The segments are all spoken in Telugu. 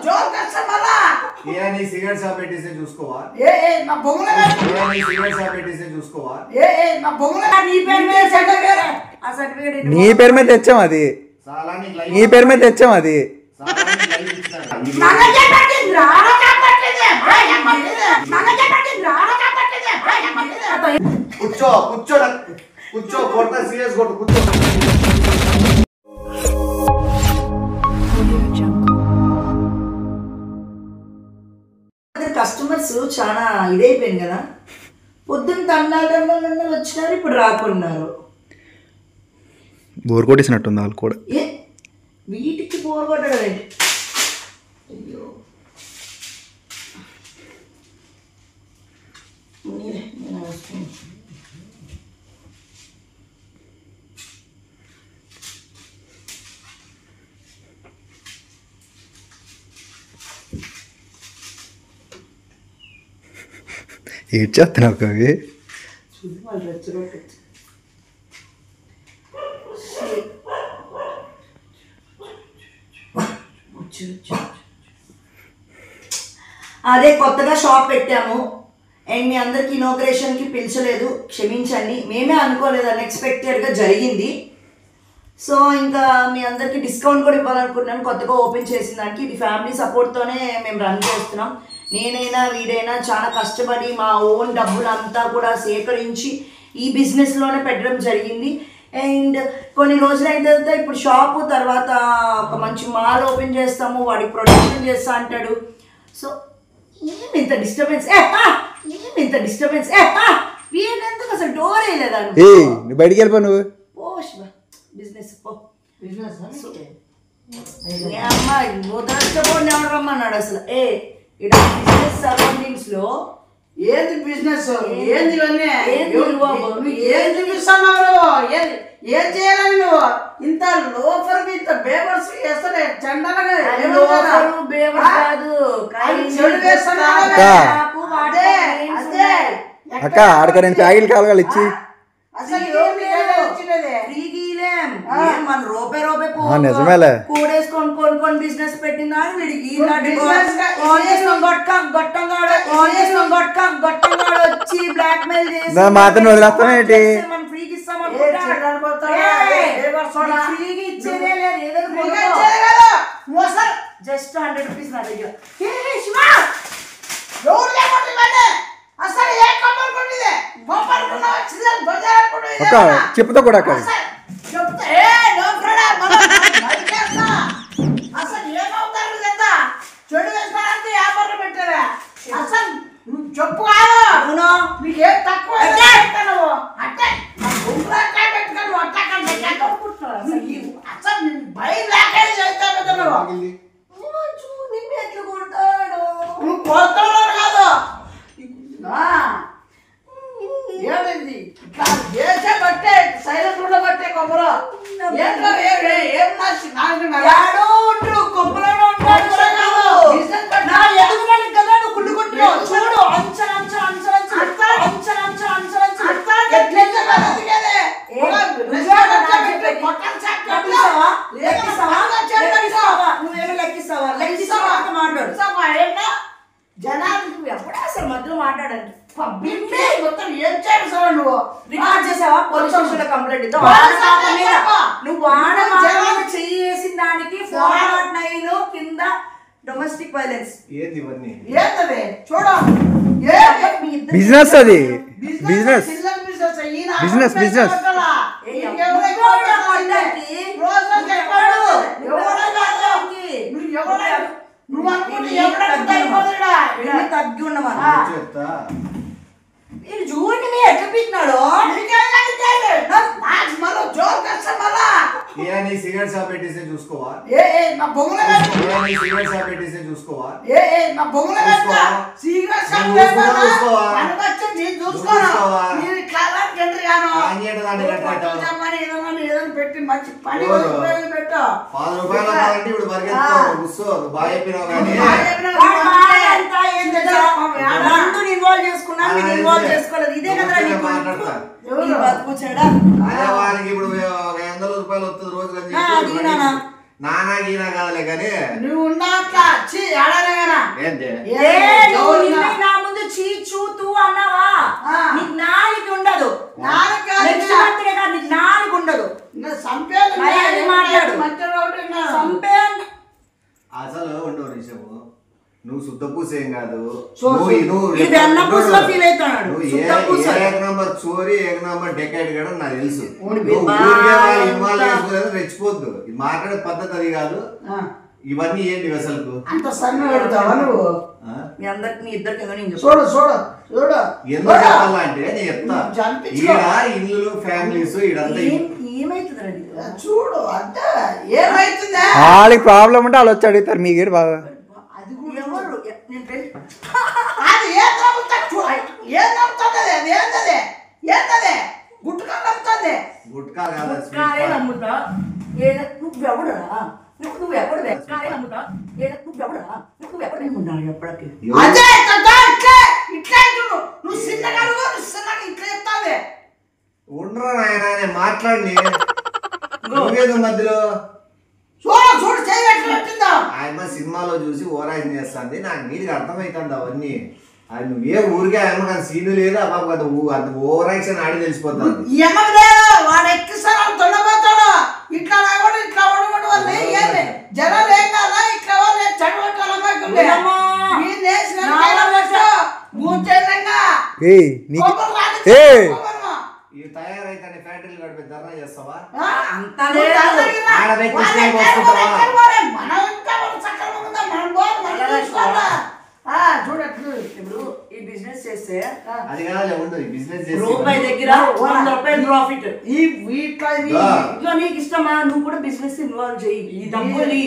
జోల్ కస్టమరా ఏ నీ సిగరెట్ షాప్ పెట్టేసే చూసుకోవా నా బొంగుల నీ సిగరెట్ షాప్ పెట్టేసే చూసుకోవా నా బొంగుల నీ పేరు మీద సర్టిఫికేట్ ఆ సర్టిఫికేట్ నీ పేరు మీద తెచ్చాం అది సాలా నీ లైఫ్ నీ పేరు మీద తెచ్చాం అది సాలా నీ లైఫ్ ఇస్తాడు మనకే పట్టింద్రా పట్టిందే మనకే పట్టింద్రా పట్టిందే కూర్చో కూర్చో కూర్చో కొడతా సీరియస్ కొట్టు కూర్చో కస్టమర్స్ చాలా ఇదైపోయింది కదా పొద్దున్న తండాలు వచ్చినారు ఇప్పుడు రాకున్నారు బోర్ కొట్టేసినట్టుంది వాళ్ళు కూడా ఏ వీటికి బోర్ కొట్టడం ఏంటి అయ్యో నేను వస్తాను ఏం చేస్తున్నావు కవి చూసి వాళ్ళు రెచ్చగొట్టచ్చు అదే కొత్తగా షాప్ పెట్టాము అండ్ మీ అందరికి ఇనాగ్రేషన్కి పిలిచలేదు క్షమించండి మేమే అనుకోలేదు అన్ఎక్స్పెక్టెడ్గా జరిగింది సో ఇంకా మీ అందరికీ డిస్కౌంట్ కూడా ఇవ్వాలనుకుంటున్నాను కొత్తగా ఓపెన్ చేసిన దానికి ఇది ఫ్యామిలీ సపోర్ట్తోనే మేము రన్ చేస్తున్నాం నేనైనా వీడైనా చాలా కష్టపడి మా ఓన్ డబ్బులంతా కూడా సేకరించి ఈ బిజినెస్లోనే పెట్టడం జరిగింది అండ్ కొన్ని రోజులు అయిన తర్వాత ఇప్పుడు షాపు తర్వాత ఒక మంచి మాల్ ఓపెన్ చేస్తాము వాడికి ప్రొడక్షన్ చేస్తా అంటాడు సో ఏమి ఇంత డిస్టర్బెన్స్ వీడెందుకు అసలు డోర్ వేయలేదా నువ్వు బయటికి వెళ్ళిపో నువ్వు ఓ శివ బిజినెస్ పో బిజినెస్ అమ్మాయి ముద్రష్టపోండి ఎవరు రమ్మన్నాడు అసలు ఇక్కడ బిజినెస్ సరౌండింగ్స్ లో ఏంది బిజినెస్ ఏంది ఇవన్నీ ఏం చూపిస్తున్నావు ఏం చేయాలని నువ్వు ఇంత లోఫర్ ఇంత బేవర్స్ వేస్తానే చండగా అక్క ఆడక నేను ప్యాకెట్ కావాలి ఇచ్చి మన రూపాయి నిజమేలే కొనుక్కొని బిజినెస్ పెట్టిందా వీడికి వచ్చి బ్లాక్ మెయిల్ చేసి మాత్రం వదిలేస్తాం ఏంటి మనం ఫ్రీకి ఇచ్చేదే లేదు జస్ట్ 100 రూపీస్ నా దగ్గర అక్క చెప్పుతో కూడా అక్క అసలు ఏమవుతారు కదా చెడు వేస్తారంటే వ్యాపారం పెట్టారా అసలు నువ్వు చెప్పు కాదు నీకేం తక్కువ అంటే పెట్టుకున్నావు అసలు భయం లేక చేస్తావు కదా నువ్వు ఎట్లా కొడతాడు నువ్వు కొడతావు కాదు ఏమైంది చేసే బట్టే సైలెంట్ కూడా బట్టే కొబ్బరి ఏం కొబ్బరిలో ఉంటాడు కదా నువ్వు కుట్టుకుంటున్నావు చూడు జనాలు ఎప్పుడా అసలు మధ్యలో మాట్లాడండి మొత్తం ఏం చేసావా నువ్వు రికార్డ్ చేసావా పోలీస్ స్టేషన్ కంప్లైంట్ ఇద్దాం నువ్వు వాడవాళ్ళు చేసిన దానికి 409 కింద డొమెస్టిక్ వైలెన్స్ ఏంటది చూడ బిజినెస్ అది బిజినెస్ తగ్గి ఉన్నమా చూడండి మీరు ఎట్లా పెట్టినాడు నీ సిగరెట్ షాప్ పెట్టేసే చూసుకోవా నా బొంగుల సిగరెట్ షాప్ పెట్టేసే చూసుకోవా నా బొంగుల సిగరెట్ షాప్ పెట్టి మంచి పని పెట్టు ₹10 ఇప్పుడు పరిగెత్తుతావు కూర్చో బాగా చెప్పినావు కానీ ఇన్వాల్వ్ చేసుకున్నాను ఇన్వాల్వ్ చేసుకోలేదు ఇదే కదా వారికి ఇప్పుడు ₹100 వస్తుంది రోజు నానా గీనా కాదులే కానీ నువ్వు ఉన్నావు అట్లా ఆడానే కదా ఏంటి నా ముందు చీ చూ తూ అన్నావా నీకు నాలుగు ఉండదు నీకు నాలుగు ఉండదు మాట్లాడు అసలు ఉండవు నిజము నువ్వు శుద్ధ పూసేం కాదు ఏక నంబర్ చోరీ ఏక నంబర్ డెకాయిడ్ కూడా నాకు తెలుసు రెచ్చిపోద్దు మాట్లాడే పద్ధతి అది కాదు ఇవన్నీ ఏంటి అసలు అంత సన్న పెడతావా నువ్వు చూడు చూడు చూడు ఎందుకు చెప్పాలంటే నేను చెప్తా ఈడ ఇల్లు ఫ్యామిలీస్ ఇడంతా ఏమైతుంది చూడు అంతే ఏమైతుందా వాళ్ళకి ప్రాబ్లం ఉంటే వాళ్ళు వచ్చి అడుగుతారు మీకు బాగా అది ఏం నమ్ముతుంది ఏం నమ్ముతుంది అది ఏంటది ఏంటది గుట్టుగా నమ్ముతుంది గుట్కా కాదు నమ్ముతా నువ్వెవడా నువ్వెవడు నమ్ముతా నువ్వెవడా నువ్వెవడు ఎప్పటికి అదే ఇట్లా ఇట్లా నువ్వు చిన్నగా నువ్వు చిన్నగా ఇట్లా చెప్తావే ఉండరా నాయన మాట్లాడి నువ్వేదో మధ్యలో చూడు చూడు చేయట్టుందా ఆయన సినిమాలో చూసి ఓరాయిన్ చేస్తుంది నాకు నీటికి అర్థమవుతుంది అవన్నీ అది నువ్వే ఊరికే ఆయమ్మ కానీ సీను లేదు ఆ బాబు కదా అంత ఓవరాక్షన్ ఆడి తెలిసిపోతాను వాడు ఎక్కిస్తాడు తొండపోతాడు ఇట్లా కూడా ఇట్లా ఉండడం వల్ల ఏమి జనాలు ఏం కాదా ఇట్లా వాళ్ళు చెడగొట్టాలమ్మా ఈ తయారైతే ఫ్యాక్టరీలు గడిపే ధర్నా చేస్తావా ఇప్పుడు ఈ బిజినెస్ చేస్తే అది కాదు ఉండు ఈ బిజినెస్ రూపాయి దగ్గర 100 రూపాయలు ప్రాఫిట్ నీకు ఇష్టమా నువ్వు కూడా బిజినెస్ ఇన్వాల్వ్ చెయ్యి ఈ డబ్బులు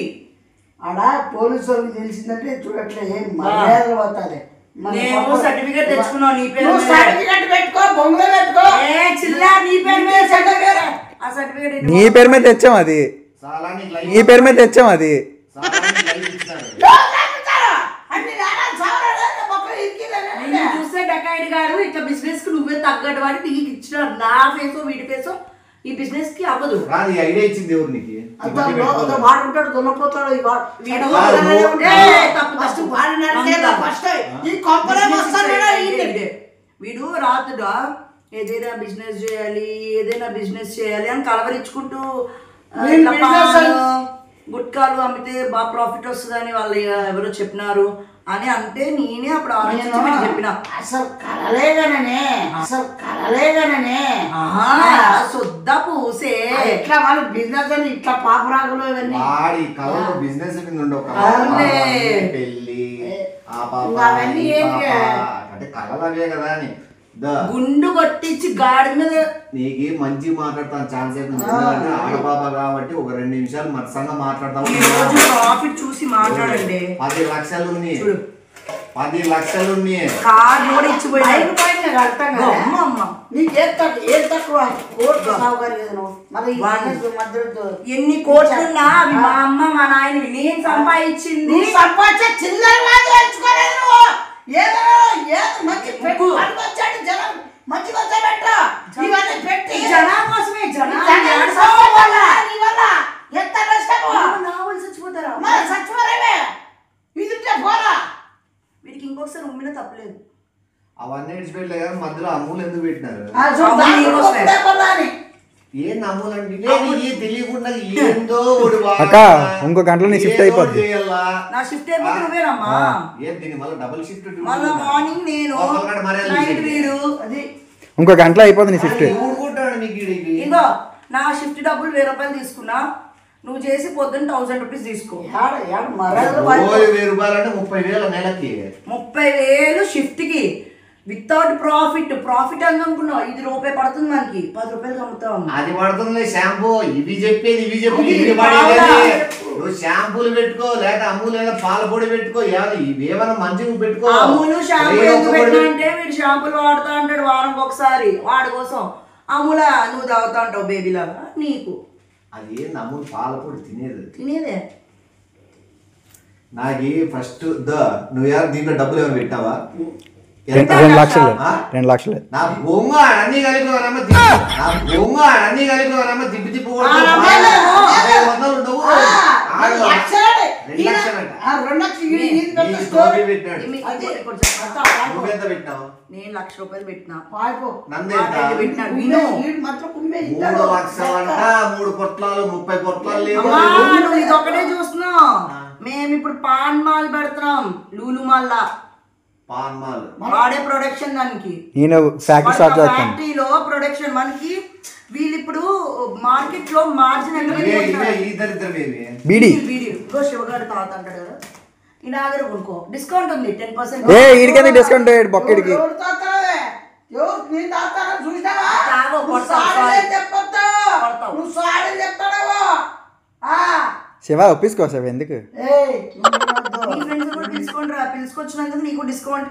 ఆడ పోలీసు వాళ్ళకి తెలిసిందంటే చూడట్లే ఏం మర్యాద పోతుంది నేను సర్టిఫికేట్ తెచ్చుకున్నావు నీ పేరు సర్టిఫికేట్ పెట్టుకో బొంగులో పెట్టుకో నీ పేరు మీద సర్టిఫికేట్ ఆ సర్టిఫికేట్ నీ పేరు మీద తెచ్చాం అది నీ పేరు మీద తెచ్చాం అది చూస్తే డకాయిడ్ గారు ఇట్లా బిజినెస్ కి నువ్వే తగ్గట్టు వాడి నీకు ఇచ్చిన నా ఫేసో వీడి ఫేసో ఈ బిజినెస్ కి అవ్వదు ఐడియా ఇచ్చింది ఎవరు నీకు వాడుకుంటాడు దొన్నపోతాడు వీడు రాత్రుడా ఏదైనా బిజినెస్ చేయాలి అని కలవరించుకుంటూ గుట్కాలు అమ్మితే బాగా ప్రాఫిట్ వస్తుందని వాళ్ళు ఎవరో చెప్పినారు అని అంటే నేనే అప్పుడు ఆలోచించి చెప్పిన అసలు కలలేగానే శుద్ధ పూసే ఇట్లా వాళ్ళు బిజినెస్ అని ఇట్లా పాపరాకులు ఇవన్నీ వాడి కళలో బిజినెస్ కింద ఉండవు పెళ్ళి అంటే కళలు అవే కదా అని గుండు కొట్టించి గాడి మీద నీకు మంచి మాట్లాడతాను ఛాన్స్ ఆడబాబా కాబట్టి ఒక 2 నిమిషాలు మత్సంగా మాట్లాడతాం ప్రాఫిట్ చూసి మాట్లాడండి 10 లక్షలు 10 లక్షలు కార్ కూడా ఇచ్చిపోయి ఎన్ని కోట్లున్నా అవి మా అమ్మ మా నాయన నేను సంపాదించింది జనా కోసమే చచ్చిపోతారా వీడికి ఇంకొకసారి ఉమ్మిన తప్పలేదు అవన్నీ విడిచిపెట్టలే కానీ మధ్యలో అమూలు ఎందుకు పెట్టినారు ఏం అమూలు అంటే తెలియకుండా ఏందో అక్క ఇంకో గంటలో నీ షిఫ్ట్ అయిపోద్ది నా షిఫ్ట్ అయిపోతే నువ్వేనమ్మా ఏం దీని మళ్ళీ డబుల్ షిఫ్ట్ మళ్ళీ మార్నింగ్ నేను నైట్ వీడు అది ఇంకో గంటలో అయిపోద్ది నీ షిఫ్ట్ ఇంకో నా షిఫ్ట్ డబ్బులు 1000 రూపాయలు తీసుకున్నా నువ్వు చేసి పొద్దున్న 1000 రూపీస్ తీసుకో 1000 రూపాయలు అంటే 30,000 నెలకి 30,000 షిఫ్ట్ కి వితౌట్ ప్రాఫిట్ అని అనుకున్నావు ఇది రూపాయి పడుతుంది మనకి 10 రూపాయలు అమ్ముతావు అది పడుతుంది షాంపూ ఇవి చెప్పేది నువ్వు షాంపూలు పెట్టుకో లేక అమూలు లేదా పాల పొడి పెట్టుకో ఇవేమైనా మంచిగా పెట్టుకో అమూలు షాంపూ ఎందుకు పెట్టినా అంటే వీడు షాంపూలు వాడుతూ ఉంటాడు వారానికి ఒకసారి వాడి కోసం అమూల నువ్వు తాగుతా ఉంటావు బేబీ లాగా నీకు అది ఏంది అమూలు పాల పొడి తినేదే నాకు ఫస్ట్ నువ్వు దీంట్లో డబ్బులు ఏమైనా పెట్టావా 2 లక్షలు నా బొంగ అన్ని కలిపి తిప్పి 500 ఉండవు లక్షలే. 2 లక్షలంట. 2 లక్షలు నీకు టోపీ పెట్టాడు. నువ్వెంత పెట్టినావు? నేను 1,00,000 రూపాయలు పెట్టినా. నందెంత? పెట్టినా విను. 3 లక్షలంట. 3 పొట్లాలు 30 పొట్లాలు లేవు. అమ్మా, నువ్వు ఇది ఒకటే చూస్తున్నావు. మేము ఇప్పుడు పాన్ మాల్ పెడుతున్నాం, లూలు మాల్ లా. పాన్ మాల్ వాడే ప్రొడక్షన్ దానికి. ఈయన ఫ్యాక్టరీ స్టార్ట్ చేస్తాను. ఫ్యాక్టరీలో ప్రొడక్షన్ మనకి. వీళ్ళు ఇప్పుడు మార్కెట్ లో మార్జిన్ బీడీ శివగారు తాత అంటాడు కదా, ఈ నా దగ్గర కొనుక్కో, డిస్కౌంట్ ఉంది 10%. ఈడికి డిస్కౌంట్ బొక్కడికి. శివ ఒప్పించుకో శివ, ఎందుకు పిలుచుకొచ్చినందుకు నీకు డిస్కౌంట్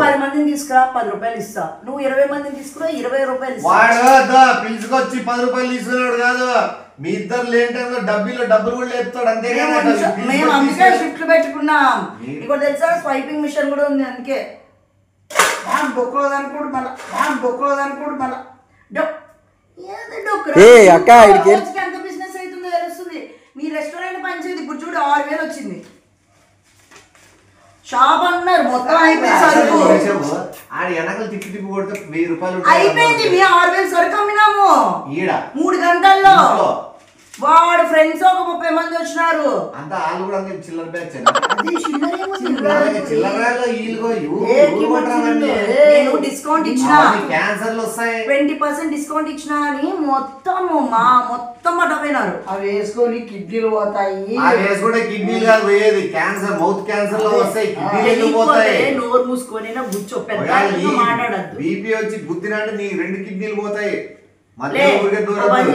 10 మందిని తీసుకురా 10 రూపాయలు ఇస్తా. నువ్వు 20 మందిని తీసుకురా 20 రూపాయలు ఇస్తా. పిలుచుకొచ్చి 10 రూపాయలు తీసుకున్నాడు కాదు, మీ ఇద్దరు లేని టైంలో డబ్బులు కూడా లేపుతాడు. అంతే మేము అందుకే షిఫ్ట్లు పెట్టుకున్నాం. నీకు తెలుసా స్వైపింగ్ మిషన్ కూడా ఉంది. అందుకే అక్క ఎంత బిజినెస్ అవుతుందో తెలుస్తుంది. మీ రెస్టారెంట్ పనిచేది ఇప్పుడు చూడు 6,000 వచ్చింది. షాప్ అన్నారు మొత్తం అయిపోయింది సరుకు. అయిపోయింది. మీ 6,000 సరుకు అమ్మినాము 3 గంటల్లో. వాడు ఫ్రెండ్స్ ఒక 30 మంది వచ్చినారు. అంతా వాళ్ళు కూడా చిల్లర బ్యాచ్. నేను డిస్కౌంట్ ఇచ్చిన, క్యాన్సర్లు వస్తాయి 20% డిస్కౌంట్ ఇచ్చిన అని మొత్తం పట్టపోయినారు. అవి వేసుకొని కిడ్నీలు పోతాయి. అవి వేసుకుంటే కిడ్నీలు కాదు పోయేది, క్యాన్సర్, మౌత్ క్యాన్సర్ లో వస్తాయి, కిడ్నీలు పోతాయి. నోరు మూసుకొని గుచ్చో మాట్లాడద్దు. బీపీ వచ్చి గుద్దినంటే నీ 2 కిడ్నీలు పోతాయి.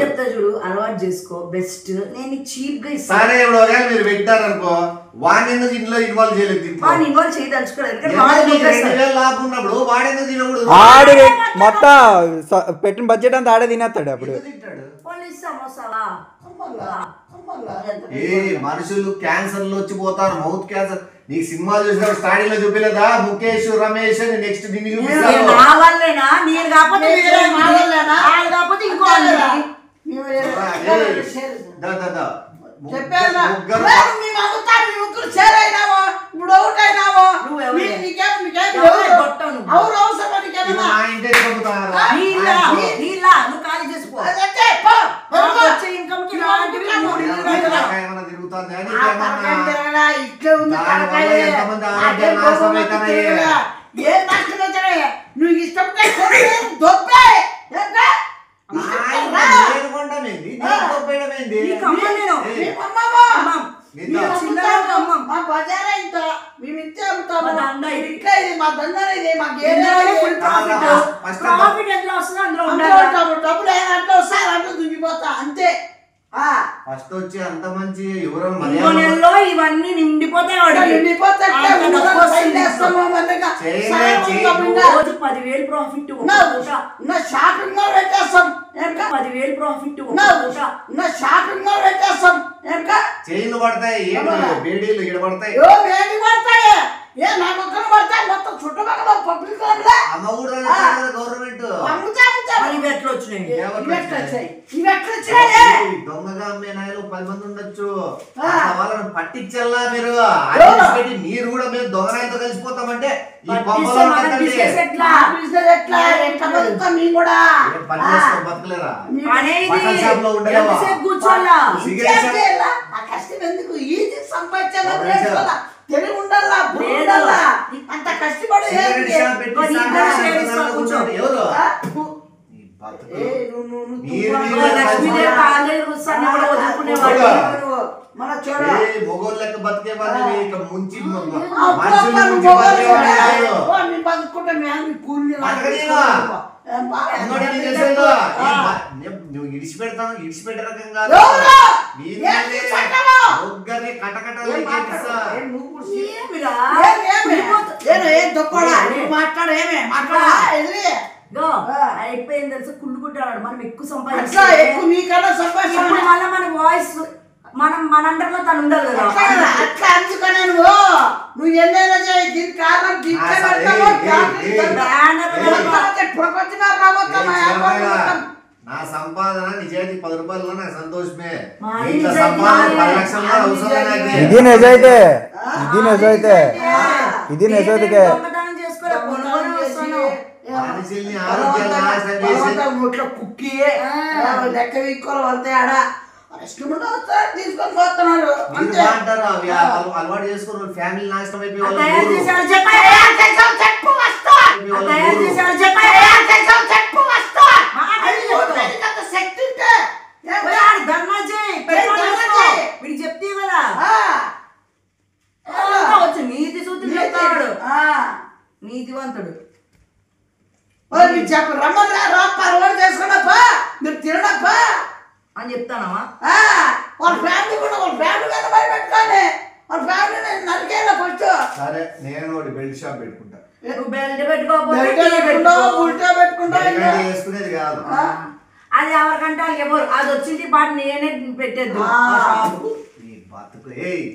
చెప్తా చూడు, అలవాటు చేసుకో. బెస్ట్. నేను చీప్ గా ఇస్తాను. సరే ఇప్పుడు ఒకవేళ మీరు పెట్టారనుకో, వాడిని ఎందుకు ఇంట్లో ఇన్వాల్వ్ చేయలేదు? ఇన్వాల్వ్ చేయదలుచుకోలేదు. వాడెందుకు తినకూడదు? ఆడి మొత్తం పెట్టిన బడ్జెట్ అంతా ఆడే తినేస్తాడు. అప్పుడు మనుషులు క్యాన్సర్లు వచ్చి పోతారు, మౌత్ క్యాన్సర్. నీ సినిమా చూసినప్పుడు స్టార్టింగ్ లో చూపిలేదా ముఖేష్ రమేష్ నెక్స్ట్ దీన్ని చూపిస్తారు. నువ్వు ఇష్టం దుంగిపోతా అంతే. ఫస్ట్ వచ్చి అంత మంచి నెలలో ఇవన్నీ నిండిపోతాయి. 10,000 ప్రాఫిట్. షాపింగ్ మాల్ పెట్టేస్తాం. 10,000 ప్రాఫిట్. షాపింగ్ మాల్ పెట్టేస్తాం. చైన్లు పడతాయి, వేడీలు ఈడ పడతాయి. వేడి పడతాయి. ఏ నాకు ఒక్కరు పడతాయి. మొత్తం చుట్టుపక్కల పబ్లిక్ అమ్మ కూడా గవర్నమెంట్ దొంగగా అమ్మే నాయలు 10 మంది ఉండొచ్చు. వాళ్ళని పట్టించల్లా మీరు. మీరు కూడా మేము దొంగనాయతో కలిసిపోతామంటే ఈ బతకలేరా? షాప్ లో ఉండలేవా? కష్టం ఎందుకు? ఈజీ సంపాదించాలా, తెలుగు ఉండాలా, ఉండాలా, అంత కష్టపడి మొగోళ్ళు లెక్క బతికే వాళ్ళు ముంచి నువ్వు ఇడిచిపెట్టే రకం కాదు. అయిపోయింది తెలుసా, కుళ్ళు కుట్టాడు. మనం ఎక్కువ సంపాదించాలి. మళ్ళీ మన వాయిస్ మన అండర్ లో తను ఉండాలి కదా. అట్లా అందుకనే నువ్వు ఎన్నైనా చేయి. దీనికి కారణం నా సంపాదన నిజాయితీ 10 రూపాయలు నాకు సంతోషమే. మాది ఇంట్లో నిజాయితీ సంపాదన కాదు. 10 లక్షలు అవసరం నాకు. ఇది నిజైతే ఇది నిజైతే దొంగతనం చేసుకోలే, కొనుక్కొని వస్తాను. మనుషుల్ని ఆరోగ్యాలు నాశనం చేసి ముట్లో కుక్కి లెక్క వీక్కోలు వెళ్తాయి ఆడ రెస్టారెంట్ వస్తారు తీసుకొని పోతున్నాడు మీరు అంతే. బాగుంటారు. అవి అలవాటు చేసుకుని ఫ్యామిలీ నాశనం అయిపోయి వాళ్ళ తయారు ఊరు. చేసాడు చెప్పాడు, చెప్పు వస్తా తయారు చేసాడు చెప్పాడు. చెప్పు వస్తా మాట్లాడి అంత శక్తి ఉంటే ధర్నా చేయి, పెట్రోల్ ధర్నా వేసుకో. చేయి. వీడికి చెప్తే కదా ఆ, అంతా వచ్చి నీతి సూత్రులు చెప్తాడు, ఆ. నీతివంతుడు. ఓ మీరు చెప్పు రమ్మని రాప్ప రోడ్ చేసుకున్నప్పా మీరు తినడప్పా అని చెప్తానమ్మా. వాళ్ళ ఫ్యామిలీ కూడా వాళ్ళ ఫ్యామిలీ మీద భయపెట్టుకోండి. వాళ్ళ ఫ్యామిలీ నరికేలా ఫస్ట్ సరే నేను ఒకటి బెల్ట్ షాప్ పెట్టుకుంటా. నువ్వు బెల్ట్ పెట్టుకోకపోతే బయట టీ పెట్టుకుంటావు పెట్టుకో. ఉల్టా పెట్టుకుంటావు ఇంకా. బెల్ట్ వేసుకునేది కాదు. అది ఎవరికంటే వాళ్ళకి ఎవరు, అది వచ్చింది పాటు నేనే పెట్టేద్దు ఆ. ఆ షాపు. నీ బతుకు ఏయ్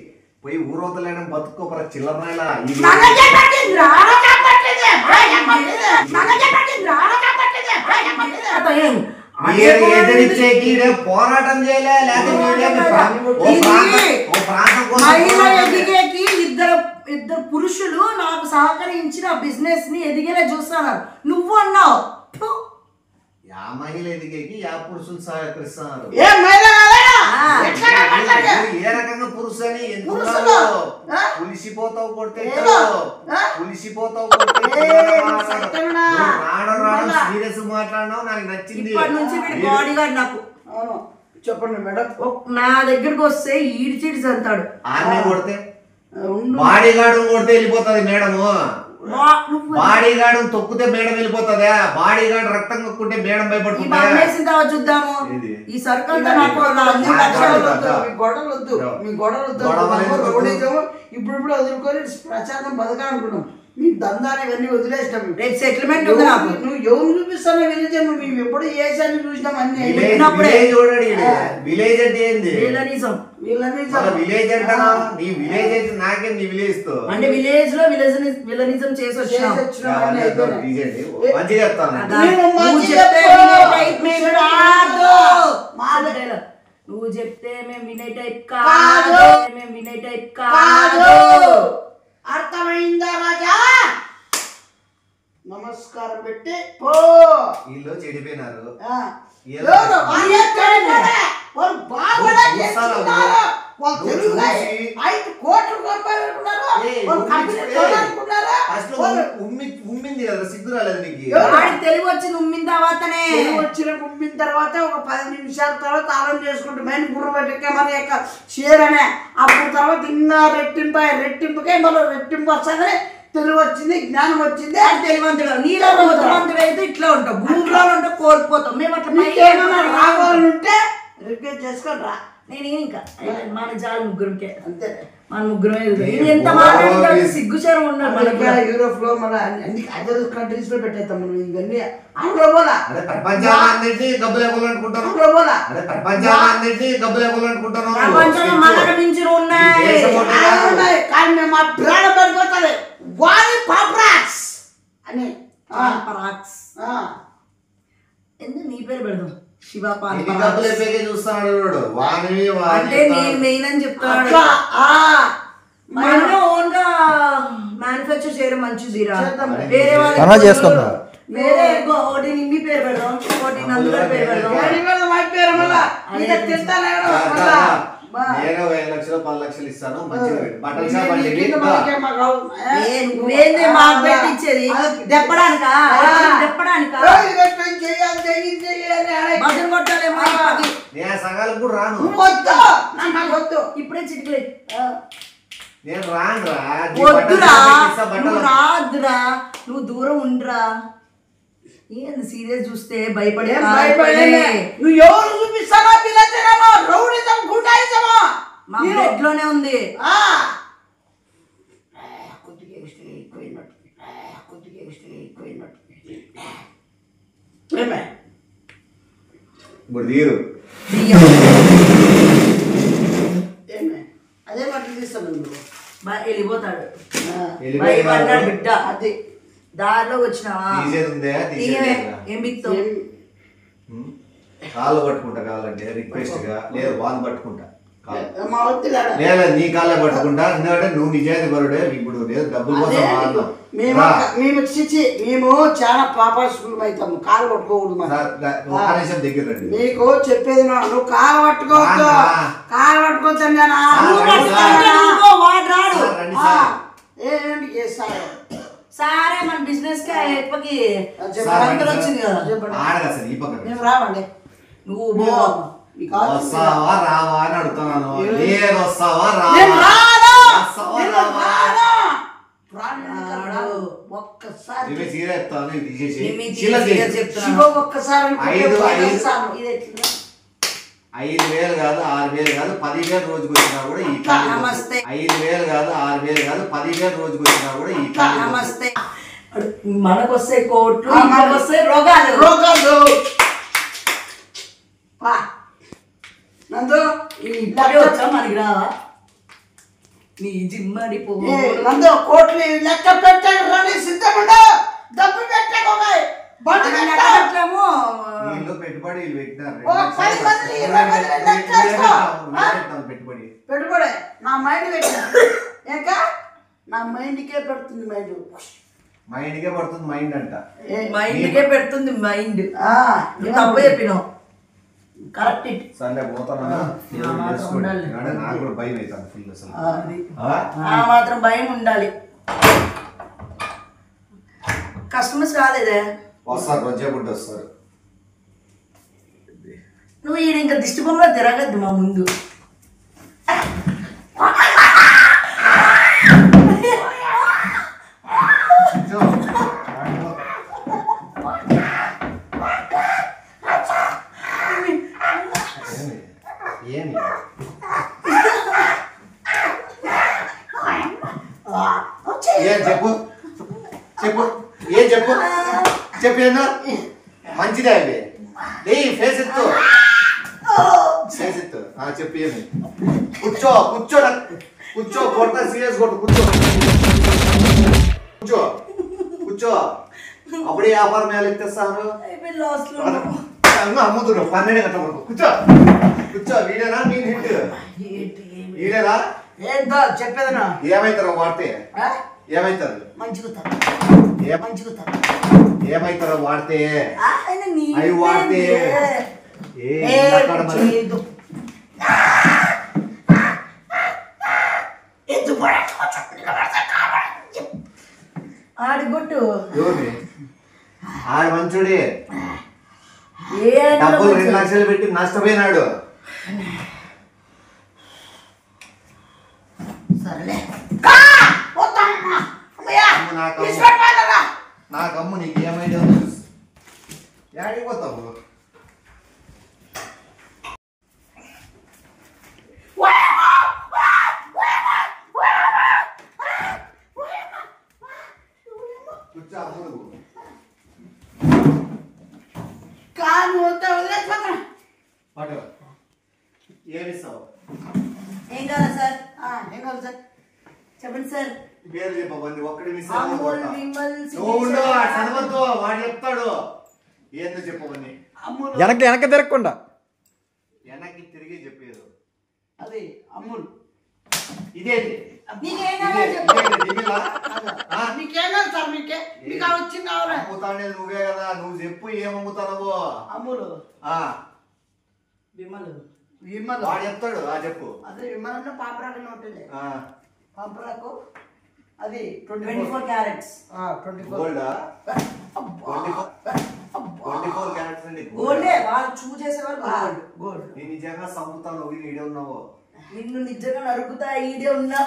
పోయి ఊరవతలేని బతుకోపరా చిల్లరనాయలా. నగకే పట్టిందిరా, నగకే పట్టింది, నగకే పట్టింది, నగకే పట్టిందిరా, నగకే పట్టింది, నగకే పట్టింది. అతో ఏం మీరు ఎదిరించేకి పోరాటం చేయలే లేకపోతే ఓ ప్రాంతం కోసం మహిళ పోరాటం ఎదిగేకి ఇద్దరు పురుషులు నాకు సహకరించి నా బిజినెస్ ని ఎదిగేలా చూస్తున్నారు. నువ్వు అన్నావు ఫు. యా మహిళ ఎదిగేకి యా పురుషులు సహకరిస్తున్నారు. ఏం మైదా కాదా? ఆ. ఎట్లా కనపడతారు? ఏ రకంగా పురుషులని పురుషులు. ఆ? పులిసిపోతావు కొడితే ఏదో. ఆ? పులిసిపోతావు కొడితే సత్యమనా? రావడం సీరియస్ మాట్లాడినావు నాకు నచ్చింది. ఇప్పటి నుంచి వీడి బాడీ గార్డ్ నాకు. అవును చెప్పండి మేడం. నా దగ్గరికి వస్తే ఈడ్చిడ్స్ అంటాడు. ఆర్మీ కొడితే ఉండు. బాడీ గార్డు కొడితే వెళ్ళిపోతుంది మేడము. నువ్వు బాడీ గార్డు తొక్కితే మేడం వెళ్ళిపోతుందా? బాడీ గార్డు రక్తం కొక్కుంటే మేడం ఈ భయపడుతుందా? బండేసిన తర్వాత చూద్దాము. ఏది? ఈ సరుకు అంతా నాకు నా 3 లక్షలు వద్దు, మీ గొడవలు వద్దు, మీ గొడవలు వద్దు. గొడవలు ఎందుకు? రౌడీజం ఇప్పుడు వదులుకొని ప్రచారం బతకాలనుకున్నాం. మీ దందాలు ఇవన్నీ వదిలేసినాం. రేపు సెటిల్మెంట్ ఉంది నాకు. నువ్వు ఎవరు చూపిస్తానో విలేజ్ మేము ఎప్పుడు ఏసాన్ని చూసినాం అన్ని విలేజ్ ఉన్నప్పుడే. విలేజ్ చూడండి ఈడ. విలేజ్ అంటే ఏంది? విలనిజం. వీళ్ళని మన విలేజ్ అంటానా? నీ విలేజ్ అయితే నాకేం నీ విలేజ్ తో అంటే విలేజ్ లో విలనిజం చేసి వచ్చినాం. మంచిగా చెప్తాను. నువ్వు చెప్తే వినే టైప్ మేము కాదు. డైలాగ్. నువ్వు చెప్తే మేము వినే టైప్ కాదు. మేము వినే టైప్ కాదు. అర్థమైందా రాజా? నమస్కారం పెట్టి పో. వీళ్ళు చెడిపోయినారు. ఎవరు? వాళ్ళు ఏం చేయలేదే. వాళ్ళు బాగుపడే చేస్తున్నారు. వాళ్ళు తెలుగులో 5 కోట్ల రూపాయలు అనుకున్నారు. వాళ్ళు కంపెనీ తోడాలనుకున్నారు. అసలు ఉమ్మింది కదా, సిగ్గు రాలేదు నీకు? వాడికి తెలివి వచ్చింది ఉమ్మిన తర్వాతనే. వచ్చిన గుమ్మిన తర్వాత ఒక 10 నిమిషాల తర్వాత ఆరం చేసుకుంటే మైన గుర్ర పెట్టే మన యొక్క చీరనే అప్పుడు తర్వాత ఇంకా రెట్టింపుకే మళ్ళీ రెట్టింపు వస్తానే తెలివి వచ్చింది, జ్ఞానం వచ్చింది. తెలివంతుడు నీలో బుద్ధిమంతుడు అయితే ఇట్లా ఉంటావు, భూమిలో ఉంటే కోల్పోతాం. మేము అట్లా నీకేమన్నా రావాలంటే రిక్వెస్ట్ చేసుకొని రా. నేను ఇంకా మన జాలి ముగ్గురికే, అంతే. మన ముగ్గురమే. ఎంత మాట్లాడితే సిగ్గుచారం ఉండదు మనకి. యూరోప్ లో మన అన్ని అదర్ కంట్రీస్ లో పెట్టేస్తాం మనం ఇవన్నీ. అందులో పోలా అదే ప్రపంచాన్నింటినీ గబ్బులు ఇవ్వాలనుకుంటాను. అందులో పోలా అదే ప్రపంచాన్నింటినీ గబ్బులు ఇవ్వాలనుకుంటాను. ప్రపంచంలో మనకు మించిన ఉన్నాయి. ఉన్నాయి కానీ మేము మా ప్రాణం పడిపోతుంది. వారి పాప్రాక్స్ అని పరాక్స్. ఎందుకు నీ పేరు పెడదాం, శివ పాల్ ఎన్ని గబ్బులు ఎప్పటికే చూస్తున్నాడు వాడు. వాని అంటే నేను మెయిన్ అని చెప్తాడు. అట్లా మనమే ఓన్ గా మ్యానుఫ్యాక్చర్ చేయడం మంచిదిరా. చేద్దాం. వేరే మనం వాళ్ళు చేసుకుందాం. వేరే ఒకటి నిమ్మి పేరు పెడదాం, ఒకటి నందుగారి పేరు పెడదాం. అయిపోయారు మళ్ళా ఇంకా తింటానే మళ్ళా నేను 5 లక్షలు 10 లక్షలు ఇస్తాను. మంచిగా పెట్టు. బట్టల షాప్ అంటే నువ్వేంది మాకు పెట్టించేది దెప్పడానికా? దెప్పడానికా? బదులు కొట్టాలేమో ఇప్పటికి. నేను సగాలకు కూడా రాను. వద్దు. ఇప్పుడే చిటికలే. నేను రాను రా. వద్దురా, నువ్వు రాదురా, నువ్వు దూరం ఉండరా. ఏంది సీరియస్ చూస్తే భయపడే నువ్వు ఎవరు చూపిస్తానో పిల్లచేమో రౌడిజం గుండాయిజమో మా బ్లడ్ లోనే ఉంది. కొద్దిగా ఎక్కువైనట్టు ఏమే ఇప్పుడు తీరు. ఏమే అదే బట్టలు తీస్తాను నువ్వు వెళ్ళిపోతాడు. వెళ్ళిపోయినాడు. భయపడ్డాడు బిడ్డ. అది దారిలో వచ్చినావా తీసేది ఉందా? తీయవే. ఏం బిక్తావు? కాళ్ళు పట్టుకుంటా కావాలంటే రిక్వెస్ట్ గా, లేదు వాళ్ళు పట్టుకుంటా మా వద్దులేరా లేదా నీ కాళ్ళే పట్టుకుంటా. ఎందుకంటే నువ్వు నిజాయితీ పరుడే. ఇప్పుడు లేదు డబ్బుల కోసం మాట్లాడు. మేము చాలా పాపాసుకులం అవుతాము. కాలు పట్టుకోకూడదు. ఒక్క నిమిషం దగ్గర రండి. నీకు చెప్పేది నువ్వు కాలు పట్టుకోవద్దు. కాలు పట్టుకోవద్దు ఏంటి సారే మన బిజినెస్ కి వచ్చింది కదా. ఆడగా సార్ ఈ పక్క మేము రావండి. నువ్వు వస్తావా రావా అని అడుగుతున్నాను. లేదు వస్తావా ఒక్కసారి ఒక్కసారి 5,000 కాదు 6,000 కాదు 10,000 రోజుకి వచ్చినా కూడా ఈ 5,000 కాదు 6,000 కాదు 10,000 రోజుకి వచ్చినా కూడా ఈ నమస్తే. మనకు వస్తే కోట్లు, మనకు వస్తే రోగాలు. నందు వచ్చా మనకి రావా నీ జిమ్మడి నందు కోట్లు లెక్క పెట్టాడు. రండి సిద్ధముండు. డబ్బు పెట్టాము. పెట్టుబడి పెట్టుబడి నా మైండ్ పెట్టిన ఇంకా నా మైండ్కే పెడుతుంది. మైండ్కే పడుతుంది. మైండ్ అంట మైండ్కే పెడుతుంది. మైండ్ తప్పు చెప్పినావు. కరెక్ట్. సరే పోతాను. నాకు కూడా భయం అవుతాను ఫుల్. అసలు ఆ మాత్రం భయం ఉండాలి. కస్టమర్స్ రాలేదే. వస్తారు రోజేపుట్టు వస్తారు. నువ్వు ఈయన ఇంకా దిష్టి బొమ్మలో తిరగద్దు మా ముందు. ఏమి ఏం చెప్పు చెప్పు ఏం చెప్పు చెప్పేందో మంచిదే అవి. ఫేస్ ఎత్తు చెప్పు ఏమి. కూర్చో కూర్చో కూర్చో కొడతా సీరియస్ కొట్టు. కూర్చో కూర్చో కూర్చో. అప్పుడే వ్యాపారం ఎలా ఎత్తేస్తాను. అమ్ముతున్నావు 12 గంటల వరకు. కూర్చో కూర్చో. వీడేనా నేను హిట్ వీడేనా ఏంటో చెప్పేదనా. ఏమైతారో వాడితే ఏమైతారు. ఏమైతారో వాడితే అవి వాడితే ఆడిగొట్టు. ఆడు మంచుడే. డబ్బులు 2 లక్షలు పెట్టి నష్టపోయినాడు. నాకమ్ము నీకు ఏమైనా యాడికి పోతావు. ఏమిస్తావు. ఏం కావాలి సార్. చెప్పండి సార్. పేరు చెప్పండి. ఒక్కడి మిస్ అమూల్ చదవద్దు. వాడు చెప్తాడు. ఏందో చెప్పవని వెనక్కి తిరగకుండా వెనక్కి తిరిగి చెప్పేది. అది అమూల్. ఇదేంటి నీకేం కావాలి సార్. మీకే మీకు వచ్చింది కావాలి. అమ్ముతానేది నువ్వే కదా. నువ్వు చెప్పు ఏం అమ్ముతావు. అమూల్ విమల్ వాడు చెప్తాడు. చెప్పు. అదే విమల్ అంటే పాపరాకు ఉంటుంది. పాపరాకు అది 24 క్యారెట్స్. 24 క్యారెట్స్ అండి. గోల్డే. వాళ్ళు చూస్ చేసేవారు గోల్డ్. నేను నిజంగా సంపుతాను. ఈడే ఉన్నావు. నిన్ను నిజంగా నరుకుతా. ఈడే ఉన్నా.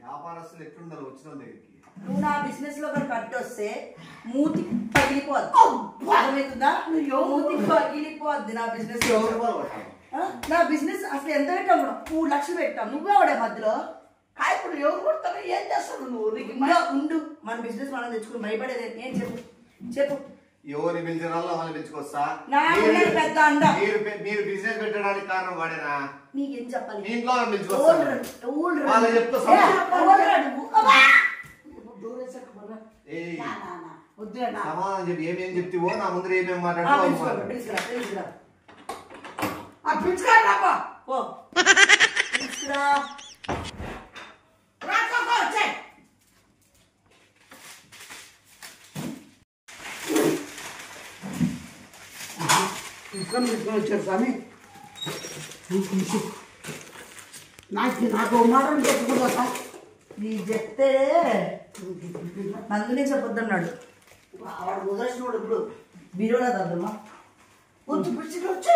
వ్యాపారస్తులు ఎట్లుండాలి వచ్చిన దగ్గరికి. నువ్వు నా బిజినెస్ లో కట్టొస్తే మూతి పగిలిపోద్ది. మూతి పగిలిపోద్ది నా బిజినెస్ లో. నా బిజినెస్ అసలు ఎంత పెట్టాము. 3 లక్షలు పెట్టాం. నువ్వే వాడే మధ్యలో. ఇప్పుడు ఎవరు కొడతావు. ఏం చేస్తావు నువ్వు. ఉండు. మన బిజినెస్ మనం తెచ్చుకుని భయపడేది ఏం చెప్పు. ఎవరిని పిలిచిన వాళ్ళని పిలుచుకొస్తా. పెద్ద అండ మీరు బిజినెస్ పెట్టడానికి కారణం వాడేనా? నీకేం చెప్పాలి? మీ ఇంట్లో పిలుచుకొస్తా. వాళ్ళకి చెప్తా సమాధానం చెప్పి ఏమేం చెప్తావో నా ముందర ఏమేమి మాట్లాడుతావు. వచ్చారు స్వామి. నాకు మాట చెప్పుకుంటా సార్. నీకు చెప్తే అందునే చెప్పొద్దన్నాడు. వాడు కుదరసినోడు ఇప్పుడు బీరోడా దద్దమ్మా వచ్చి పిచ్చి వచ్చి